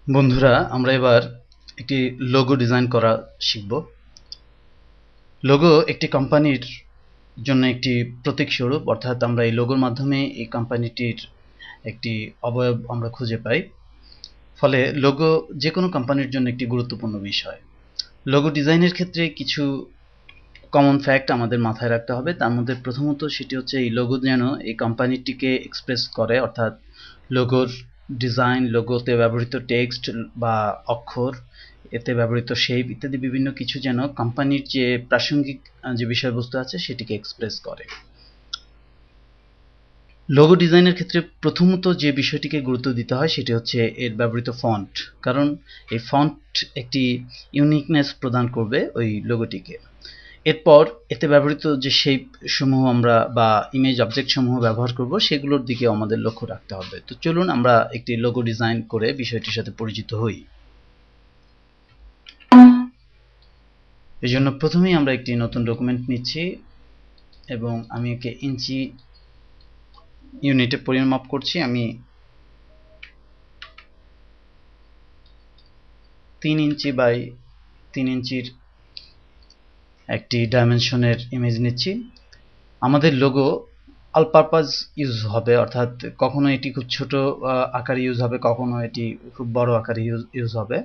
বন্ধুরা, আমরা এবার একটি লোগো ডিজাইন করা শিখব। লোগো একটি কোম্পানির জন্য একটি প্রতীক স্বরূপ, অর্থাৎ আমরা এই লোগোর মাধ্যমে এই কোম্পানিটির একটি অবয়ব আমরা খুঁজে পাই। ফলে লোগো যে কোনো কোম্পানির জন্য একটি গুরুত্বপূর্ণ বিষয়। লোগো ডিজাইনের ক্ষেত্রে কিছু কমন ফ্যাক্ট আমাদের মাথায় রাখতে হবে। তার মধ্যে প্রথমত সেটি হচ্ছে এই লোগো যেন এই কোম্পানিটিকে এক্সপ্রেস করে, অর্থাৎ লোগোর ডিজাইন, লোগোতে ব্যবহৃত টেক্সট বা অক্ষর, এতে ব্যবহৃত শেপ ইত্যাদি বিভিন্ন কিছু যেন কোম্পানির যে প্রাসঙ্গিক যে বিষয়বস্তু আছে সেটিকে এক্সপ্রেস করে। লোগো ডিজাইনের ক্ষেত্রে প্রথমত যে বিষয়টিকে গুরুত্ব দিতে হয় সেটি হচ্ছে এর ব্যবহৃত ফন্ট, কারণ এই ফন্ট একটি ইউনিকনেস প্রদান করবে ওই লোগোটিকে। এরপর এতে ব্যবহৃত যে শেপ সমূহ আমরা বা ইমেজ অবজেক্ট সমূহ ব্যবহার করব সেগুলোর দিকে আমাদের লক্ষ্য রাখতে হবে। তো চলুন আমরা একটি লোগো ডিজাইন করে বিষয়টির সাথে পরিচিত হই। এই জন্য প্রথমেই আমরা একটি নতুন ডকুমেন্ট নিচ্ছি এবং আমি একে ইঞ্চি ইউনিটে পরিমাপ করছি। আমি 3 ইঞ্চি বাই 3 ইঞ্চির একটি ডাইমেনশনের ইমেজ নিচ্ছি। আমাদের লোগো অল পারপাস ইউজ হবে, অর্থাৎ কখনো এটি খুব ছোট আকারে ইউজ হবে, কখনো এটি খুব বড় আকারে ইউজ হবে।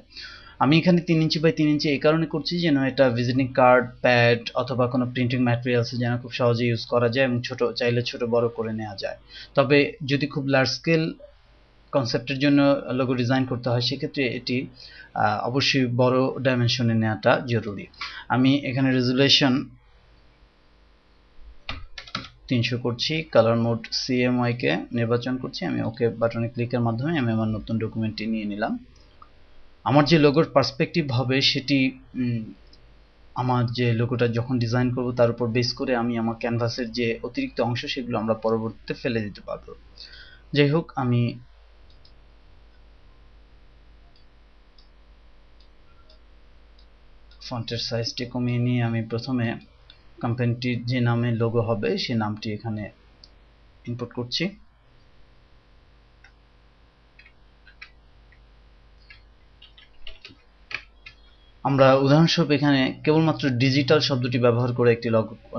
আমি এখানে 3 ইঞ্চি বাই 3 ইঞ্চি এই কারণে করছি যেন এটা ভিজিটিং কার্ড, প্যাড অথবা কোনো প্রিন্টিং ম্যাটেরিয়ালসে যেন খুব সহজে ইউজ করা যায় এবং চাইলে ছোট বড় করে নেওয়া যায়। তবে যদি খুব লার্জ স্কেল কনসেপ্টের জন্য লোগো ডিজাইন করতে হয় সেক্ষেত্রে এটি অবশ্যই বড় ডাইমেনশনে নেওয়াটা জরুরি। আমি এখানে রেজুলেশন 300 করছি, কালার মোড CMY কে নির্বাচন করছি। আমি ওকে বাটনে ক্লিকের মাধ্যমে আমি আমার নতুন ডকুমেন্টটি নিয়ে নিলাম। আমার যে লোগোর পার্সপেক্টিভ হবে সেটি আমার যে লোগোটা যখন ডিজাইন করব তার উপর বেস করে আমি আমার ক্যানভাসের যে অতিরিক্ত অংশ সেগুলো আমরা পরবর্তীতে ফেলে দিতে পারবো। যাই হোক, আমি ফন্টের সাইজটি কমিয়ে নিয়ে আমি প্রথমে কোম্পানিটির যে নামে লোগো হবে সেই নামটি এখানে ইনপুট করছি। আমরা উদাহরণস্বরূপ এখানে কেবলমাত্র ডিজিটাল শব্দটি ব্যবহার করে একটি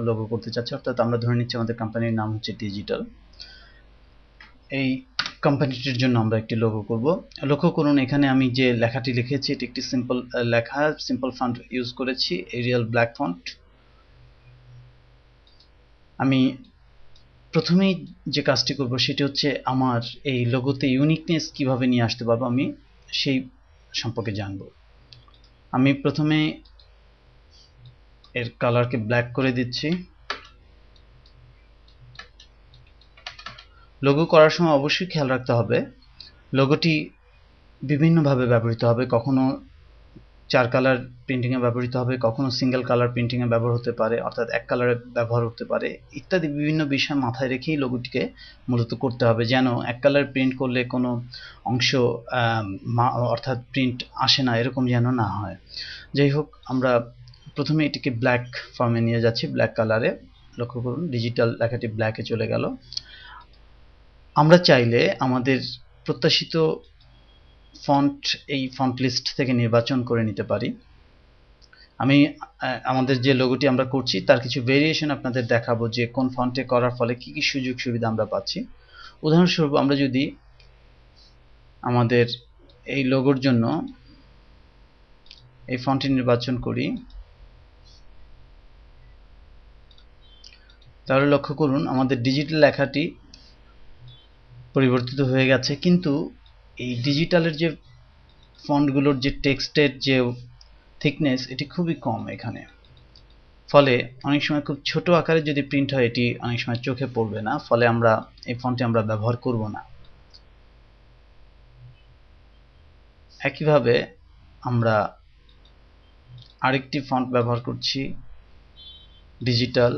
লোগো করতে চাচ্ছি, অর্থাৎ আমরা ধরে নিচ্ছি আমাদের কোম্পানির নাম হচ্ছে ডিজিটাল। এই কোম্পানিটির জন্য আমরা একটি লোগো করব। লক্ষ্য করুন এখানে আমি যে লেখাটি লিখেছি এটি একটি সিম্পল লেখা, সিম্পল ফন্ট ইউজ করেছি, এরিয়াল ব্ল্যাক ফন্ট। আমি প্রথমেই যে কাজটি করব সেটি হচ্ছে আমার এই লোগোতে ইউনিকনেস কিভাবে নিয়ে আসতে পারবো আমি সেই সম্পর্কে জানব। আমি প্রথমে এর কালারকে ব্ল্যাক করে দিচ্ছি। লোগো করার সময় অবশ্যই খেয়াল রাখতে হবে লোগোটি বিভিন্নভাবে ব্যবহৃত হবে, কখনো 4 কালার প্রিন্টিংয়ে ব্যবহৃত হবে, কখনো সিঙ্গেল কালার প্রিন্টিংয়ে ব্যবহার হতে পারে, অর্থাৎ এক কালারে ব্যবহার হতে পারে ইত্যাদি বিভিন্ন বিষয় মাথায় রেখেই লোগোটিকে মূলত করতে হবে, যেন এক কালার প্রিন্ট করলে কোনো অংশ অর্থাৎ প্রিন্ট আসে না এরকম যেন না হয়। যাই হোক, আমরা প্রথমে এটিকে ব্ল্যাক ফর্মে নিয়ে যাচ্ছি, ব্ল্যাক কালারে। লক্ষ্য করুন ডিজিটাল লেখাটি ব্ল্যাকে চলে গেল। আমরা চাইলে আমাদের প্রত্যাশিত ফন্ট এই ফন্ট লিস্ট থেকে নির্বাচন করে নিতে পারি। আমি আমাদের যে লোগোটি আমরা করছি তার কিছু ভেরিয়েশন আপনাদের দেখাবো যে কোন ফন্টে করার ফলে কি কি সুযোগ সুবিধা আমরা পাচ্ছি। উদাহরণস্বরূপ আমরা যদি আমাদের এই লোগোর জন্য এই ফন্টটি নির্বাচন করি তাহলে লক্ষ্য করুন আমাদের ডিজিটাল লেখাটি পরিবর্তিত হয়ে গেছে, কিন্তু এই ডিজিটালের যে ফন্টগুলোর যে টেক্সটের যে থিকনেস এটি খুবই কম এখানে, ফলে অনেক সময় খুব ছোট আকারে যদি প্রিন্ট হয় এটি অনেক সময় চোখে পড়বে না, ফলে আমরা এই ফন্টটি আমরা ব্যবহার করব না। একইভাবে আমরা আরেকটি ফন্ট ব্যবহার করছি, ডিজিটাল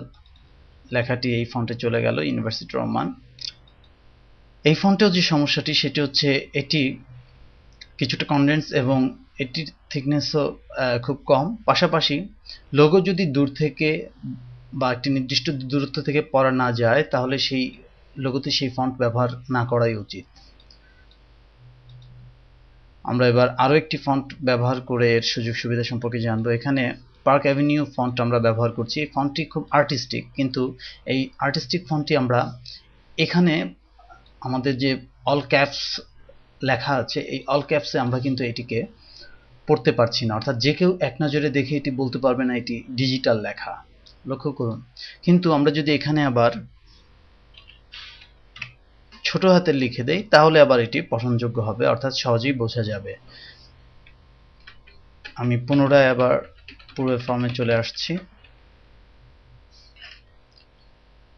লেখাটি এই ফন্টে চলে গেল, ইউনিভার্সিটি রোমান। এই ফন্টেও যে সমস্যাটি সেটি হচ্ছে এটি কিছুটা কনডেন্স এবং এটির থিকনেসও খুব কম। পাশাপাশি লোগো যদি দূর থেকে বা একটি নির্দিষ্ট দূরত্ব থেকে পড়া না যায় তাহলে সেই লোগোতে সেই ফন্ট ব্যবহার না করাই উচিত। আমরা এবার আরও একটি ফন্ট ব্যবহার করে এর সুযোগ সুবিধা সম্পর্কে জানবো। এখানে পার্ক অ্যাভিনিউ ফন্ট আমরা ব্যবহার করছি। এই ফন্টটি খুব আর্টিস্টিক, কিন্তু এই আর্টিস্টিক ফন্টটি আমরা এখানে আমাদের যে অল ক্যাপস লেখা আছে, এই অল ক্যাপসে আমরা কিন্তু এটিকে পড়তে পারছি না, অর্থাৎ যে কেউ এক নজরে দেখে এটি বলতে পারবে না এটি ডিজিটাল লেখা। লক্ষ্য করুন। কিন্তু আমরা যদি এখানে আবার ছোট হাতের লিখে দেই তাহলে আবার এটি পঠনযোগ্য হবে, অর্থাৎ সহজেই বোঝা যাবে। আমি পুনরায় আবার পুরো ফর্মে চলে আসছি।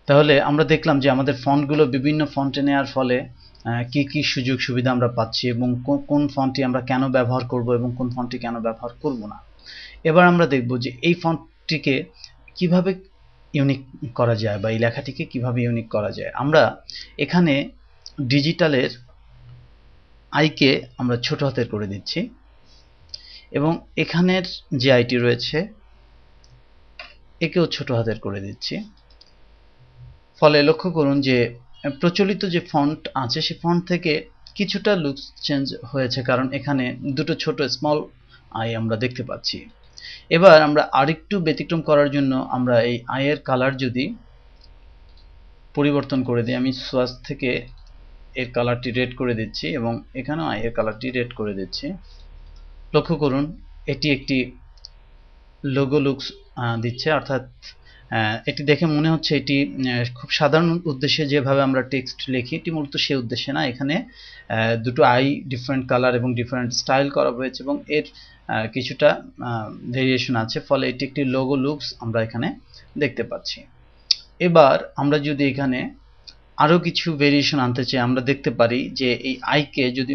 তাহলে আমরা দেখলাম যে আমাদের ফন্টগুলো বিভিন্ন ফন্টে নেওয়ার ফলে কি কি সুযোগ সুবিধা আমরা পাচ্ছি এবং কোন ফন্টটি আমরা কেন ব্যবহার করব এবং কোন ফন্টটি কেন ব্যবহার করব না। এবার আমরা দেখব যে এই ফন্টটিকে কিভাবে ইউনিক করা যায় বা এই লেখাটিকে কিভাবে ইউনিক করা যায়। আমরা এখানে ডিজিটালের আইকে আমরা ছোট হাতের করে দিচ্ছি এবং এখানের যে আইটি রয়েছে একেও ছোট হাতের করে দিচ্ছি। ফলে লক্ষ্য করুন যে প্রচলিত যে ফন্ট আছে সেই ফন্ট থেকে কিছুটা লুক চেঞ্জ হয়েছে, কারণ এখানে দুটো ছোট স্মল আই আমরা দেখতে পাচ্ছি। এবার আমরা আরেকটু ব্যতিক্রম করার জন্য আমরা এই আইয়ের কালার যদি পরিবর্তন করে দিই, আমি সোয়াচ থেকে এর কালারটি রেড করে দিচ্ছি এবং এখানেও আইয়ের কালারটি রেড করে দিচ্ছি। লক্ষ্য করুন এটি একটি লোগো লুকস দিচ্ছে, অর্থাৎ এটি দেখে মনে হচ্ছে এটি খুব সাধারণ উদ্দেশ্যে যেভাবে আমরা টেক্সট লিখি এটি মূলত সেই উদ্দেশ্যে না। এখানে দুটো আই ডিফারেন্ট কালার এবং ডিফারেন্ট স্টাইল করা হয়েছে এবং এর কিছুটা ভেরিয়েশন আছে, ফলে এটি একটি লোগো লুকস আমরা এখানে দেখতে পাচ্ছি। এবার আমরা যদি এখানে আরও কিছু ভেরিয়েশন আনতে চাই, আমরা দেখতে পারি যে এই আইকে যদি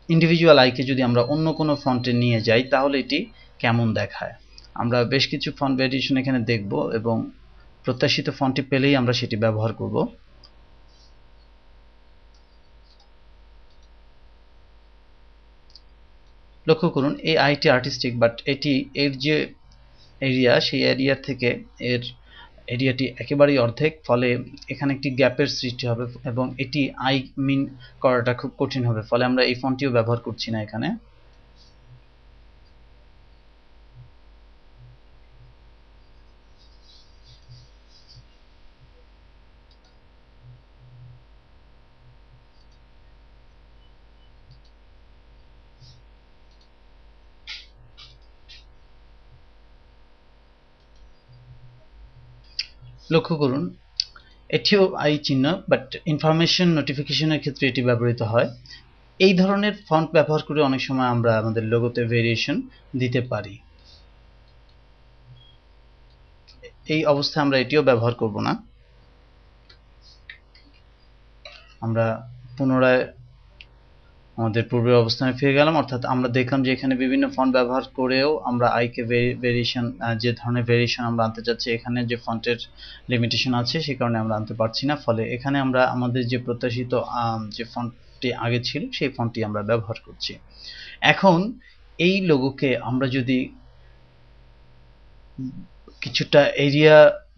ইন্ডিভিজুয়াল আইকে যদি আমরা অন্য কোনো ফন্টে নিয়ে যাই তাহলে এটি কেমন দেখায়। আমরা বেশ কিছু ফন্ট ভেরিয়েশন এখানে দেখব এবং প্রত্যাশিত ফন্টটি পেলেই আমরা সেটি ব্যবহার করব। লক্ষ্য করুন এই আইটি আর্টিস্টিক, বাট এটি এর যে এরিয়া সেই এরিয়া থেকে এর এরিয়াটি একেবারেই অর্ধেক, ফলে এখানে একটি গ্যাপের সৃষ্টি হবে এবং এটি আই মিন করাটা খুব কঠিন হবে, ফলে আমরা এই ফন্টটিও ব্যবহার করছি না এখানে। লক্ষ্য করুন এটিও আই চিহ্ন, বাট ইনফরমেশন নোটিফিকেশনের ক্ষেত্রে এটি ব্যবহৃত হয়। এই ধরনের ফন্ট ব্যবহার করে অনেক সময় আমরা আমাদের লোগোতে ভেরিয়েশন দিতে পারি। এই অবস্থায় আমরা এটিও ব্যবহার করব না। আমরা পুনরায় আমাদের পূর্বের অবস্থানে ফিরে গেলাম, অর্থাৎ আমরা দেখলাম যে এখানে বিভিন্ন ফন্ট ব্যবহার করেও আমরা আইকে ভেরিয়েশন যে ধরনের ভেরিয়েশন আমরা আনতে চাচ্ছি এখানে যে ফন্টের লিমিটেশন আছে সেই কারণে আমরা আনতে পারছি না, ফলে এখানে আমরা আমাদের যে প্রত্যাশিত যে ফন্টটি আগে ছিল সেই ফন্টটি আমরা ব্যবহার করছি। এখন এই লোগোকে আমরা যদি কিছুটা এরিয়া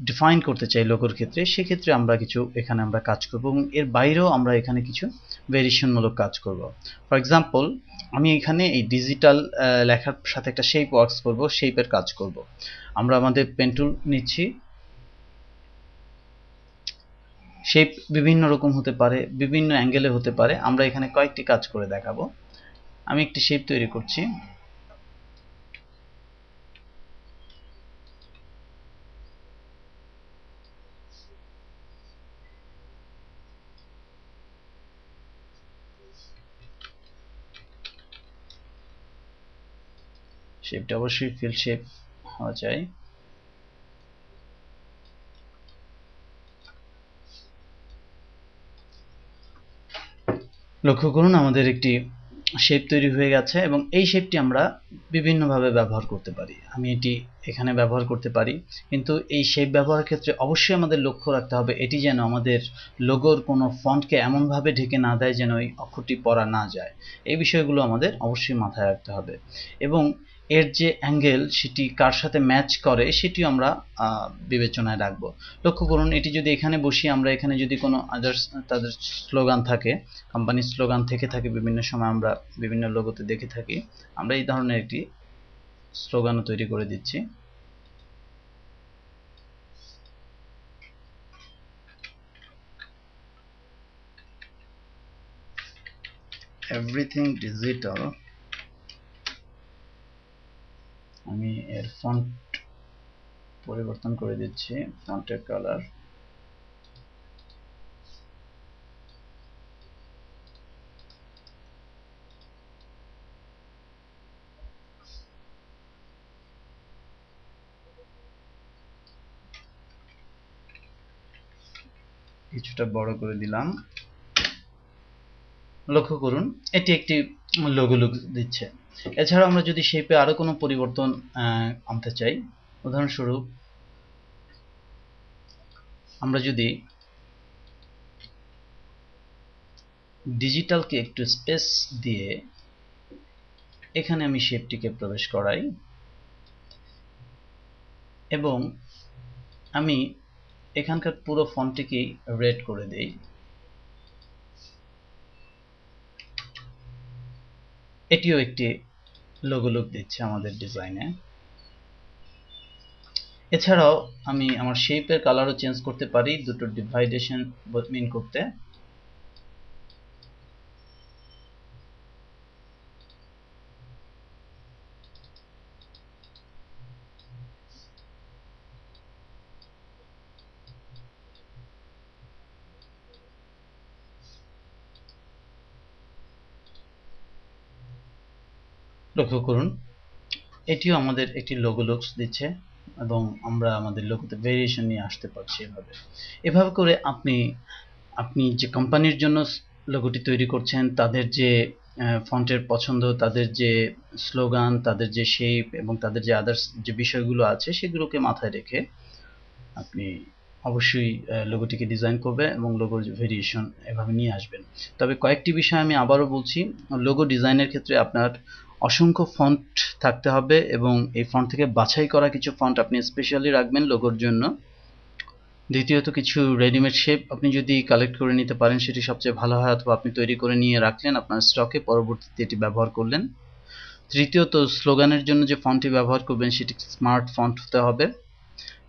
ডিফাইন করতে চাই লোগোর ক্ষেত্রে, সেক্ষেত্রে আমরা কিছু এখানে আমরা কাজ করব এবং এর বাইরেও আমরা এখানে কিছু ভেরিয়েশনমূলক কাজ করব। ফর এক্সাম্পল আমি এখানে এই ডিজিটাল লেখার সাথে একটা শেপ ওয়ার্কস করব, শেপের কাজ করব। আমরা আমাদের পেন টুল নিচ্ছি। শেপ বিভিন্ন রকম হতে পারে, বিভিন্ন অ্যাঙ্গেলে হতে পারে, আমরা এখানে কয়েকটি কাজ করে দেখাবো। আমি একটি শেপ তৈরি করছি। শেপটা অবশ্যই ফিল শেপ হওয়া চাই। লক্ষ্য করুন আমাদের একটি শেপ তৈরি হয়ে গেছে এবং এই শেপটি আমরা বিভিন্নভাবে ব্যবহার করতে পারি। আমি এটি এখানে ব্যবহার করতে পারি, কিন্তু এই শেপ ব্যবহারের ক্ষেত্রে অবশ্যই আমাদের লক্ষ্য রাখতে হবে এটি যেন আমাদের লোগোর কোনো ফন্টকে এমনভাবে ঢেকে না দেয় যেন ওই অক্ষরটি পড়া না যায়। এই বিষয়গুলো আমাদের অবশ্যই মাথায় রাখতে হবে এবং এর যে অ্যাঙ্গেল সেটি কার সাথে ম্যাচ করে সেটিও আমরা বিবেচনায় রাখবো। লক্ষ্য করুন, এটি যদি এখানে বসি, আমরা এখানে যদি কোনো আদার্স তাদের স্লোগান থাকে, কোম্পানির স্লোগান থেকে থাকে, বিভিন্ন সময় আমরা বিভিন্ন লোগোতে দেখে থাকি, আমরা এই ধরনের একটি স্লোগানও তৈরি করে দিচ্ছি। Everything digital. আমি এর ফন্ট পরিবর্তন করে দিচ্ছি, ফন্টের কালার। কিছুটা বড় করে দিলাম। লক্ষ্য করুন, এটি একটি লোগো লুক দিচ্ছে। এছাড়াও আমরা যদি শেপে আরো কোনো পরিবর্তন আনতে চাই, উদাহরণস্বরূপ আমরা যদি ডিজিটালকে একটু স্পেস দিয়ে এখানে আমি শেপটিকে প্রবেশ করাই এবং আমি এখানকার পুরো ফন্টটিকেই রেড করে দেই, এটিও একটি লোগো লুক দিচ্ছে আমাদের ডিজাইনে। এছাড়াও আমি আমার শেপের কালারও চেঞ্জ করতে পারি দুটো ডিভাইডেশন মিন করতে। লক্ষ্য করুন, এটিও আমাদের একটি লোগো লুকস দিচ্ছে এবং আমরা আমাদের লোগোতে ভেরিয়েশন নিয়ে আসতে পারছি। এভাবে করে আপনি যে কোম্পানির জন্য লোগোটি তৈরি করছেন, তাদের যে ফন্টের পছন্দ, তাদের যে স্লোগান, তাদের যে শেপ এবং তাদের যে আদার্স যে বিষয়গুলো আছে সেগুলোকে মাথায় রেখে আপনি অবশ্যই লোগোটিকে ডিজাইন করবেন এবং লোগোর ভেরিয়েশন এভাবে নিয়ে আসবেন। তবে কয়েকটি বিষয় আমি আবারও বলছি, লোগো ডিজাইনের ক্ষেত্রে আপনার অসংখ্য ফন্ট থাকতে হবে এবং এই ফন্ট থেকে বাছাই করা কিছু ফন্ট আপনি স্পেশালি রাখবেন লোগোর জন্য। দ্বিতীয়ত, কিছু রেডিমেড শেপ আপনি যদি কালেক্ট করে নিতে পারেন সেটি সবচেয়ে ভালো হয়, অথবা আপনি তৈরি করে নিয়ে রাখলেন আপনার স্টকে, পরবর্তীতে এটি ব্যবহার করলেন। তৃতীয়ত, স্লোগানের জন্য যে ফন্টটি ব্যবহার করবেন সেটি স্মার্ট ফন্ট হতে হবে,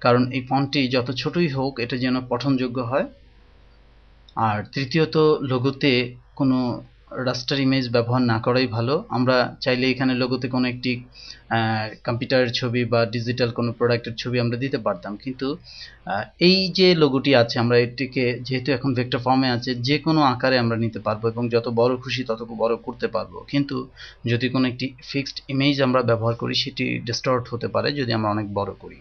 কারণ এই ফন্টটি যত ছোটই হোক এটা যেন পঠনযোগ্য হয়। আর তৃতীয়ত, লোগোতে কোনো রাস্টার ইমেজ ব্যবহার না করাই ভালো। আমরা চাইলে এখানে লোগোতে কোনো একটি কম্পিউটারের ছবি বা ডিজিটাল কোনো প্রোডাক্টের ছবি আমরা দিতে পারতাম, কিন্তু এই যে লোগোটি আছে আমরা এটিকে যেহেতু এখন ভেক্টর ফর্মে আছে, যে কোনো আকারে আমরা নিতে পারবো এবং যত বড় খুশি তত বড় করতে পারবো। কিন্তু যদি কোনো একটি ফিক্সড ইমেজ আমরা ব্যবহার করি সেটি ডিস্টর্ট হতে পারে যদি আমরা অনেক বড় করি।